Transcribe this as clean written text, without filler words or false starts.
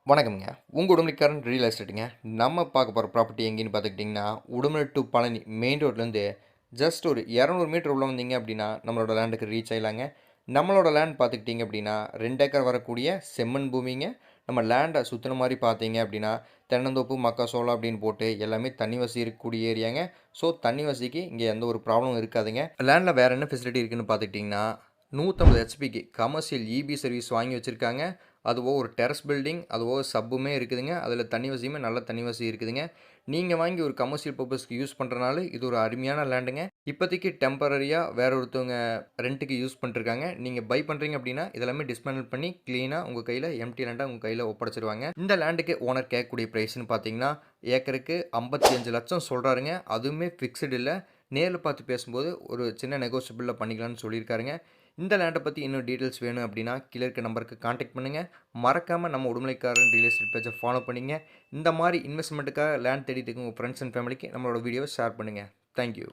வணக்கம்ங்க. உங்க உடுமலைக்காரன் ரியல் எஸ்டேட்டுங்க. நம்ம பார்க்க போற ப்ராப்பர்ட்டி எங்கேன்னு பார்த்துக்கிட்டிங்கன்னா, உடுமலை டூ பழனி மெயின் ரோட்லேருந்து ஜஸ்ட் ஒரு 200 மீட்டர் உள்ள வந்தீங்க அப்படின்னா, நம்மளோட லேண்டுக்கு ரீச் ஆயிடலாங்க. நம்மளோட லேண்ட் பார்த்துக்கிட்டிங்க அப்படின்னா, 2 ஏக்கர் வரக்கூடிய செம்மண் பூமிங்க. நம்ம லேண்டை சுத்தின மாரி பார்த்தீங்க அப்படின்னா, தென்னந்தோப்பு, மக்காசோளம் அப்படின்னு போட்டு எல்லாமே தண்ணி வசதி இருக்கக்கூடிய ஏரியாங்க. ஸோ தண்ணி வசதிக்கு இங்கே எந்த ஒரு ப்ராப்ளமும் இருக்காதுங்க. லேண்டில் வேறு என்ன ஃபெசிலிட்டி இருக்குன்னு பார்த்துக்கிட்டிங்கன்னா, 150 ஹெச்பிக்கு கமர்ஷியல் இபி சர்வீஸ் வாங்கி வச்சுருக்காங்க. அதுவோ ஒரு டெரஸ் பில்டிங், அதுவோ சப்புமே இருக்குதுங்க. அதில தண்ணி வசதியுமே நல்ல தண்ணி வசதி இருக்குதுங்க. நீங்க வாங்கி ஒரு கமர்ஷியல் பர்ப்பஸ்க்கு யூஸ் பண்றனால, இது ஒரு அருமையான லேண்டுங்க. இப்போதைக்கு டெம்பரரியா வேற ஒருத்தவங்க ரென்ட்டுக்கு யூஸ் பண்ணிட்டுருக்காங்க. நீங்க பை பண்றீங்க அப்படின்னா, இதெல்லாமே டிஸ்மேண்டில் பண்ணி கிளீனா உங்க கையில எம்ப்டி லேண்டா உங்க கையில ஒப்படைச்சுருவாங்க. இந்த லேண்டுக்கு ஓனர் கேட்கக்கூடிய பிரைஸ்ன்னு பார்த்தீங்கன்னா, ஏக்கருக்கு 55,00,000 சொல்றாருங்க. அதுவுமே ஃபிக்ஸ்டு இல்ல. நேர்ல பார்த்து பேசும்போது ஒரு சின்ன நெகோஷியபிள்ல பண்ணிக்கலாம்னு சொல்லியிருக்காருங்க. இந்த லேண்டை பற்றி இன்னும் டீட்டெயில்ஸ் வேணும் அப்படின்னா கீழே இருக்க நம்பருக்கு காண்டாக்ட் பண்ணுங்கள். மறக்காமல் நம்ம உடுமலைக்காரன் ரியல் எஸ்டேட் பேஜை ஃபாலோ பண்ணிங்க. இந்த மாதிரி இன்வெஸ்ட்மெண்ட்டுக்காக லேண்ட் தேடிட்டு இருக்க உங்கள் ஃப்ரெண்ட்ஸ் அண்ட் ஃபேமிலிக்கு நம்மளோட வீடியோவை ஷேர் பண்ணுங்கள். தேங்க்யூ.